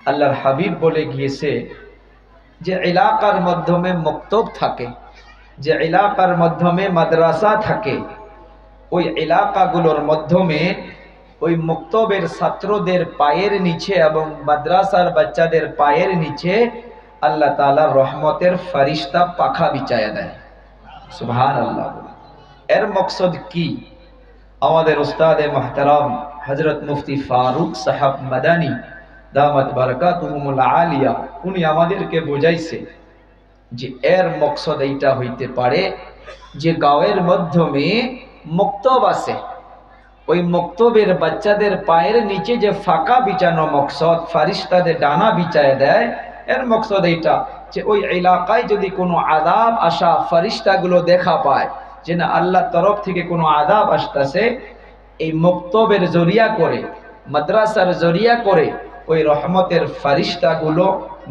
আল্লাহর হাবিব বলে গিয়েছে যে এলাকার মাধ্যমে মক্তব থাকে, যে এলাকার মাধ্যমে মাদ্রাসা থাকে, ওই এলাকাগুলোর মাধ্যমে ওই মক্তবের ছাত্রদের পায়ের নিচে এবং মাদ্রাসার বাচ্চাদের পায়ের নিচে আল্লাহ তাআলার রহমতের ফারিস্তা পাখা বিছায়া দেয়। সুবহানাল্লাহ। এর মকসদ কি? আমাদের উস্তাদে মুহতারাম হযরত মুফতি ফারুক সাহেব মাদানী দামাত বারাকাতুহুমুল আলিয়া উনি আমাদেরকে বোঝাইছে যে এর মকসদ এইটা হইতে পারে যে গাঁয়ের মাধ্যমে মক্তব আছে, ওই মক্তবের বাচ্চাদের পায়ের নিচে যে ফাঁকা বিছানো মকসদ ফারিস্তাদের ডানা বিছায় দেয়, এর মকসদ এইটা যে ওই এলাকায় যদি কোনো আযাব আসা ফারিস্তাগুলো দেখা পায় যে না আল্লাহর তরফ থেকে কোনো আযাব আসতেছে, এই মক্তবের জরিয়া করে মাদ্রাসার জরিয়া করে ওই রহমতের ফারিস্তাগুলো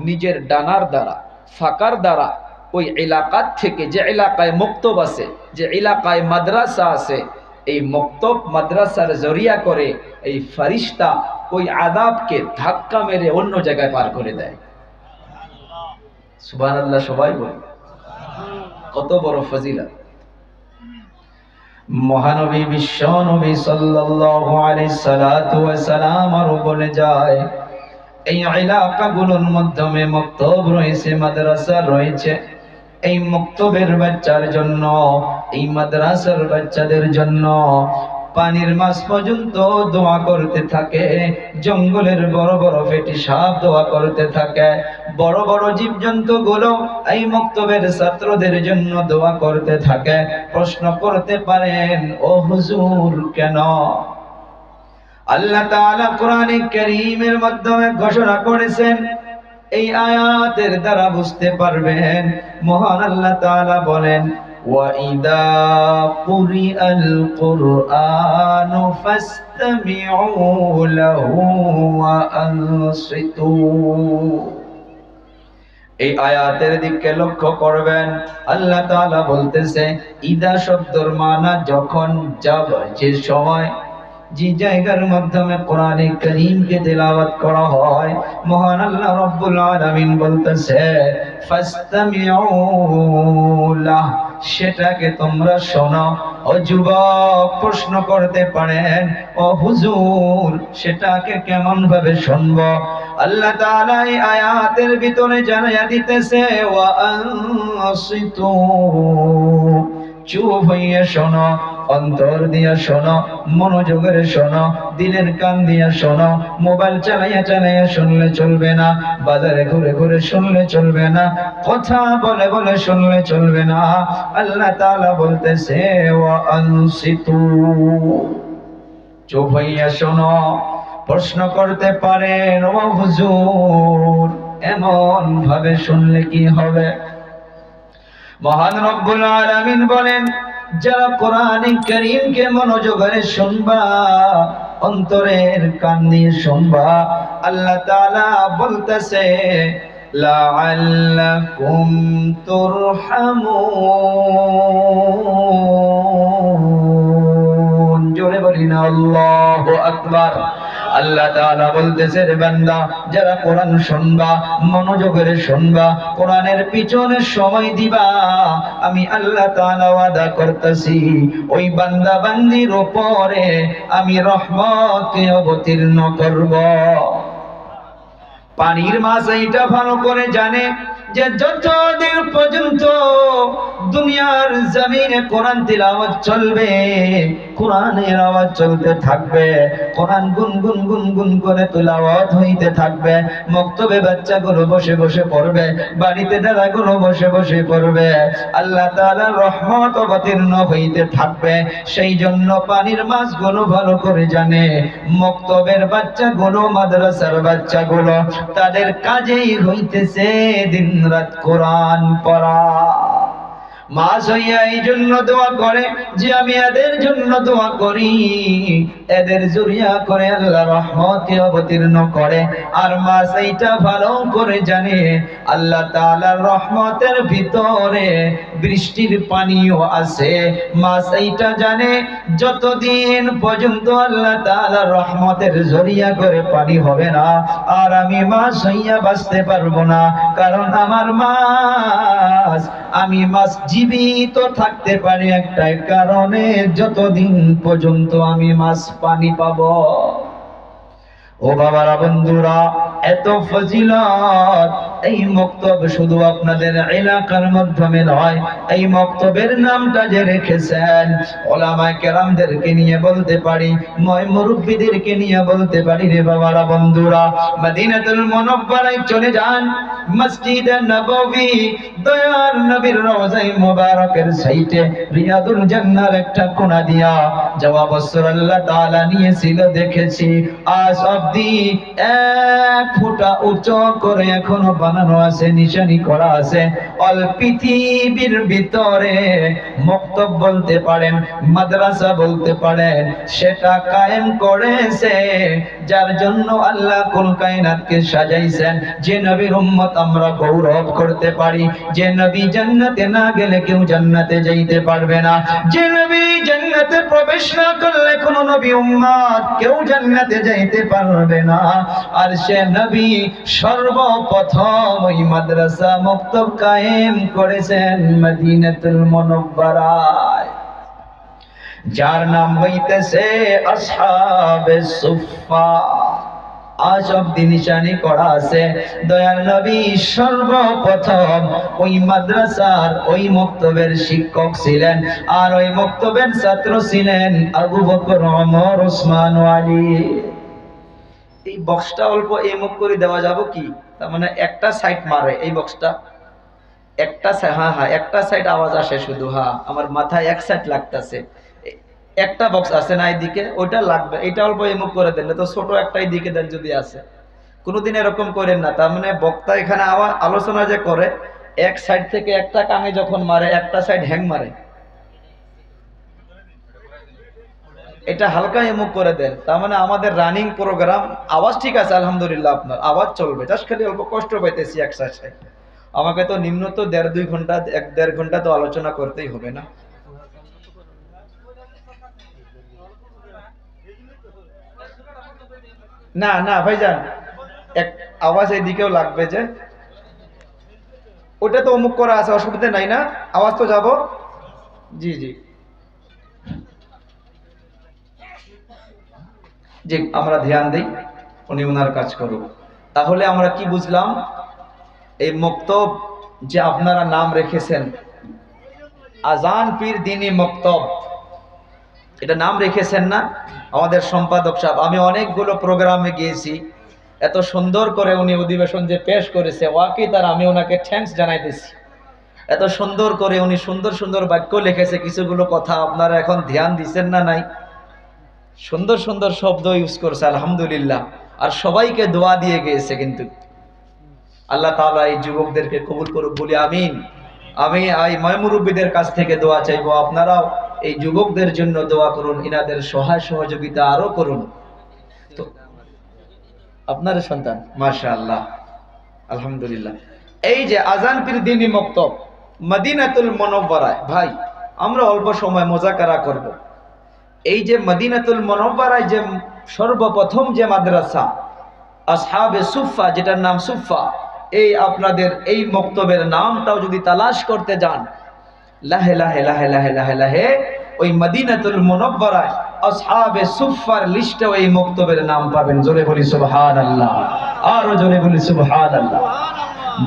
নিজের ডানার দ্বারা ফাঁকার দ্বারা ওই এলাকার থেকে, যে এলাকায় মক্তব আছে, যে এলাকায় মাদ্রাসা আছে, এই মক্তব মাদ্রাসার জরিয়া করে এই ফারিস্তা ওই আযাবকে ধাক্কা মেরে অন্য জায়গায় পার করে দেয়। সুবহানাল্লাহ। সবাই বলে কত বড় ফজিলত। মহানবী বিশ্ব নবী সাল্লাল্লাহু আলাইহি সাল্লাতু ওয়াস সালাম আরো বলে যায় এই এলাকাগুলোর মাধ্যমে মক্তব রয়েছে, মাদ্রাসা রয়েছে। এই মক্তবের বাচ্চার জন্য, এই মাদ্রাসার বাচ্চাদের জন্য পানির মাছ পর্যন্ত দোয়া করতে থাকে, জঙ্গলের বড় বড় ফেটি সাপ দোয়া করতে থাকে, বড় বড় জীবজন্তু গুলো এই মক্তবের ছাত্রদের জন্য দোয়া করতে থাকে। প্রশ্ন করতে পারেন, ও হুজুর কেন? আল্লাহ তাআলা কোরআনে কারীমের মাধ্যমে ঘোষণা করেছেন, এই আয়াতের দ্বারা বুঝতে পারবেন। মহান আল্লাহ তাআলা বলেন, ওয়াইদা কুরিআল কুরআনু ফাসতামিউ লাহু ওয়া আনসিতু। এই আয়াতের দিকে লক্ষ্য করবেন। আল্লাহ তাআলা বলতেছে ইদা শব্দের মানা যখন, যাব, যে সময়, যে জায়গার মাধ্যমে কোরআনে কারীমকে তেলাওয়াত করা হয়, মহান আল্লাহ রাব্বুল আলামিন বলতেছে ফাসতামিউ লাহ, সেটাকে তোমরা শোনো। ও যুবক প্রশ্ন করতে পারেন, ও হুজুর সেটাকে কেমন ভাবে শুনবো? আল্লাহ তাআলা এই আয়াতের ভিতরে জানাইয়া দিতেছে ওয়া আনসিতু, চুপ হইয়া শোনো, অন্তর দিয়া শোনো, মনোযোগের শোনো, দিলের কান দিয়া শোনো। মোবাইল চালাইয়া চালাইয়া শুনলে চলবে না, বাজারে ঘুরে ঘুরে শুনলে চলবে না, কথা বলে বলে শুনলে চলবে না। আল্লাহ তাআলা বলতেছে ওয়া আনসিতু, চুপ হইয়া শোনো। প্রশ্ন করতে পারেন, ও হুজুর এমন ভাবে শুনলে কি হবে? মহান রব্বুল আলামিন বলেন, যারা কোরআনে কারীমকে মনোযোগের শুনবা, অন্তরের কান দিয়ে শুনবা, আল্লাহ তাআলা বলতেছে লাআল্লাকুম তুরহামুন। জোরে বলি না আল্লাহু আকবার। আল্লাহ তাআলা বলতেছে, রে বান্দা যারা কোরআন শুনবা, মনোযোগের শুনবা, কোরআনের পিছনে সময় দিবা, আমি আল্লাহ তাআলা ওয়াদা করতেছি ওই বান্দা বান্দির উপরে আমি রহমতকে অবতীর্ণ করব। পানির মাছ এইটা ভালো করে জানে যে যতদিন পর্যন্ত দুনিয়ার জমিনে কোরআন তিলাওয়াত চলবে, কোরআনের আওয়াজ চলতে থাকবে, কোরআন গুনগুন গুনগুন করে তিলাওয়াত হইতে থাকবে, মক্তবে বাচ্চাগুলো বসে বসে পড়বে, বাড়িতে দাদাগুলো বসে বসে পড়বে, আল্লাহ তাআলার রহমত অবতীর্ণ হইতে থাকবে। সেই জন্য পানির মাছগুলো ভালো করে জানে মক্তবের বাচ্চাগুলো, মাদ্রাসার বাচ্চাগুলো, তাদের কাজেই হইতেছে দিনরাত কোরআন পড়া। মা হইয়া এই জন্য দোয়া করে যে আমি এদের জন্য দোয়া করি, এদের জুরিয়া করে আল্লাহ রহমতে অবতীর্ণ করে। আর মা সেইটা ভালো করে জানে আল্লাহ তাআলার রহমতের ভিতরে বৃষ্টির পানিও আছে। মা সেইটা জানে যতদিন পর্যন্ত আল্লাহ তাআলার রহমতের জরিয়া করে পানি হবে না, আর আমি মাছ হইয়া বাঁচতে পারবো না। কারণ আমার মাছ, আমি মাছ জীবিত থাকতে পারি একটাই কারণে, যতদিন পর্যন্ত আমি মাছ পানি পাবো। ও বাবারা, বন্ধুরা, এত ফজিলত এই মক্তব শুধু আপনাদের এলাকার মাধ্যমে নয়, এই মক্তবের নামটা যে রেখেছেন ওলামায়ে কেরামদেরকে নিয়ে বলতে পারি, মুরব্বিদেরকে নিয়ে বলতে পারি, রে বাবারা, বন্ধুরা, মদিনাতুল মুনাওয়ারায় চলে যান, মসজিদে নববী, দয়ার নবীর রওজায়ে মুবারকের সাইটে রিয়াদুল জান্নার একটা কোণা দিয়া যাওয়া বছর আল্লাহ তাআলা নিয়েছিল দেখেছি। আজ অবধি এক ফুটা উঁচু করে এখনো বানানো আছে, নিশানি করা আছে। অল পৃথিবীর ভিতরে মক্তব বলতে পারেন, মাদ্রাসা বলতে পারেন, সেটা কায়েম করেছে যার জন্য আল্লাহ কুল কায়নাতকে সাজাইছেন। যে নবীর উম্মত আমরা গৌরব করতে পারি, যে নবী জান্নাতে না গেলে কেউ জান্নাতে যাইতে পারবে না, যে নবী জান্নাতে প্রবেশ না করলে কোন নবী উম্মত কেউ জান্নাতে যাইতে পারবে না। আর সে নবী সর্বপ্রথম ওই মাদ্রাসা মক্তব কায়েম করেছেন মদিনাতুল মুনাওয়ারায়, যার নাম হইতেছে আসহাবে সুফফা। আজ অব্দি নিশানি করা আছে দয়ার নবী সর্বপ্রথম ওই মাদ্রাসার ওই মক্তবের শিক্ষক ছিলেন, আর ওই মক্তবের ছাত্র ছিলেন আবু বকর, ওমর, ওসমান, আলী। এই বক্সটা অল্প এমক করে দেওয়া যাব কি? তার মানে একটা সাইড মারে এই বক্সটা, একটা হ্যাঁ একটা সাইড আওয়াজ আসে শুধু। হ্যাঁ, আমার মাথায় এক সাইড লাগতেছে, একটা বক্স আছে না এইদিকে, ওইটা লাগবে। এটা অল্প এমুক করে দেন, তো ছোট একটা এইদিকে দেন যদি আছে। কোনোদিন এরকম করেন না। তার মানে বক্তা এখানে আলোচনা যে করে, এক সাইড থেকে একটা কানে যখন মারে একটা সাইড হ্যাং মারে, এটা হালকা এমুক করে দেন। তার মানে আমাদের রানিং প্রোগ্রাম আওয়াজ ঠিক আছে, আলহামদুলিল্লাহ, আপনার আওয়াজ চলবে, জাস্ট খালি অল্প কষ্ট পাইতেছি এক সাইড। আমাকে তো নিম্ন তো 1.5-2 ঘন্টা, 1-1.5 ঘন্টা তো আলোচনা করতেই হবে না। না না ভাইজান, এক আওয়াজ এইদিকেও লাগবে, যে ওটা তো অমুক করা আছে, অসুবিধা নাই না, আওয়াজ তো যাব। জি জি জি, আমরা ধ্যান দিই, উনি ওনার কাজ করুক। তাহলে আমরা কি বুঝলাম? এই মক্তব যে আপনারা নাম রেখেছেন আজান পীর দ্বীনি মক্তব, এটা নাম রেখেছেন না আমাদের সম্পাদক সাহেব? আমি অনেকগুলো প্রোগ্রামে গিয়েছি, এত সুন্দর করে উনি অধিবেশন যে পেশ করেছে, ওয়াকি তার আমি ওনাকে থ্যাঙ্কস জানাইতেছি। এত সুন্দর করে উনি সুন্দর সুন্দর বাক্য লিখেছে, কিছুগুলো কথা আপনারা এখন ধ্যান দিচ্ছেন না? নাই, সুন্দর সুন্দর শব্দ ইউজ করছে, আলহামদুলিল্লাহ। আর সবাইকে দোয়া দিয়ে গিয়েছে। কিন্তু আল্লাহ তাআলা এই যুবকদেরকে কবুল করুক বলি আমিন। আমি এই মুরব্বিদের কাছ থেকে দোয়া চাইবো, আপনারাও এই যুবকদের জন্য দোয়া করুন, ইনাদের সহায় সহযোগিতা আরো করুন। তো আপনার সন্তান, মাশাআল্লাহ, আলহামদুলিল্লাহ। এই যে আজান পীর দ্বীনি মক্তব মদিনাতুল মুনাওয়ারায়, ভাই আমরা অল্প সময় মুযাকারা করব। এই যে মদিনাতুল মুনাওয়ারায় যে সর্বপ্রথম যে মাদ্রাসা আসহাবে সুফফা, যেটার নাম সুফফা, এই আপনাদের এই মক্তবের নামটাও যদি তালাশ করতে যান, লাহে লাহে লাহে লাহে লাহে লাহে ওই মদিনাতুল মুনাওয়ারায় আসহাবে সুফফার লিস্টে ওই মক্তবের নাম পাবেন। জোরে বলি সুবহানাল্লাহ, আরো জোরে বলি সুবহানাল্লাহ।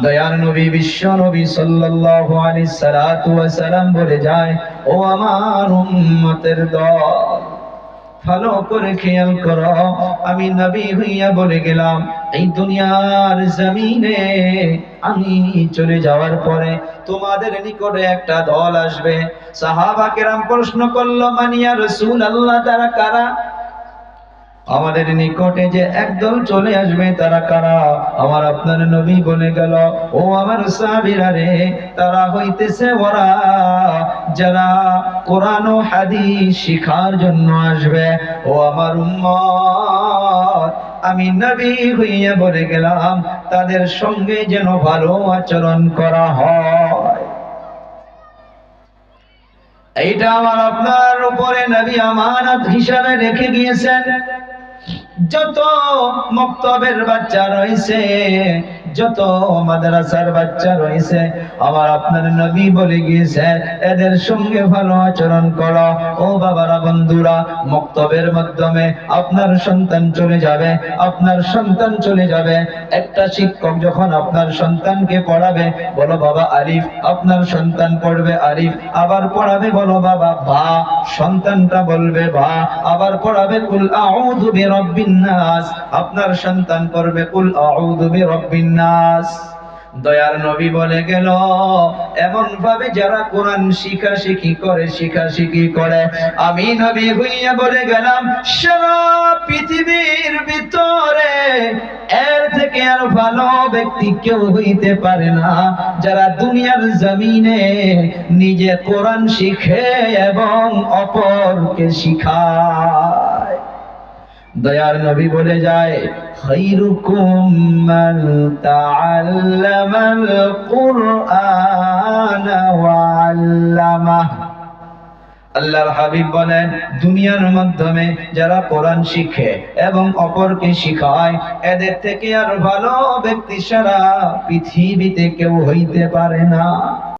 দয়ার নবী বিশ্ব নবী সাল্লাল্লাহু আলাইহি সাল্লাতু ওয়া সালাম বলে যায়, ও আমার উম্মতের দল, ভালো করে খেয়াল করো, আমি নবী হইয়া বলে গেলাম, এই দুনিয়ার জমিনে আমি চলে যাওয়ার পরে তোমাদের নিকটে একটা দল আসবে। সাহাবা কেরাম প্রশ্ন করলো, মান ইয়া রাসূলুল্লাহ, তারা কারা? আমাদের নিকটে যে একদল চলে আসবে তারা কারা? আমার আপনার নবী বলে গেল, ও আমার সাহাবীরা রে, তারা হইতেছে ওরা যারা কোরআন ও হাদিস শিখার জন্য আসবে। ও আমার উম্মত, আমি নবী হইয়া বলে গেলাম তাদের সঙ্গে যেন ভালো আচরণ করা হয়। এইটা আমার আপনার উপরে নবী আমানত হিসাবে রেখে গিয়েছেন। যত মক্তবের বাচ্চা রয়েছে, যত মাদ্রাসার বাচ্চা রয়েছে, আমার আপনার নবী বলে গিয়েছে এদের সঙ্গে ভালো আচরণ করো। ও বাবারা, বন্ধুরা, মক্তবের মাধ্যমে আপনার সন্তান চলে যাবে, আপনার সন্তান চলে যাবে। একটা শিক্ষক যখন আপনার সন্তানকে পড়াবে, বলো বাবা আলিফ, আপনার সন্তান পড়বে আলিফ, আবার পড়াবে বলো বাবা বা, সন্তানটা বলবে বা, আবার পড়াবে কুল আউযু বিরাব্বিন নাস, আপনার সন্তান পড়বে কুল আউযু বিরাব্বিন নাস। দয়ার নবী বলে গেল, এমন ভাবে যারা কোরআন শিখাশিখি করে, আমি নবী হইয়া বলে গেলাম সারা পৃথিবীর ভিতরে এর থেকে আর ভালো ব্যক্তি কেউ হইতে পারে না, যারা দুনিয়ার জমিনে নিজে কোরআন শিখে এবং অপরকে শিখায়। দয়ার নবী বলে যায়, খায়রুকুম মান তাআল্লামাল কুরআন ওয়া আল্লামাহ। আল্লাহর হাবিব বলেন, দুনিয়ার মাধ্যমে যারা কোরআন শিখে এবং অপরকে শিখায়, এদের থেকে আর ভালো ব্যক্তি সারা পৃথিবীতে কেউ হইতে পারে না।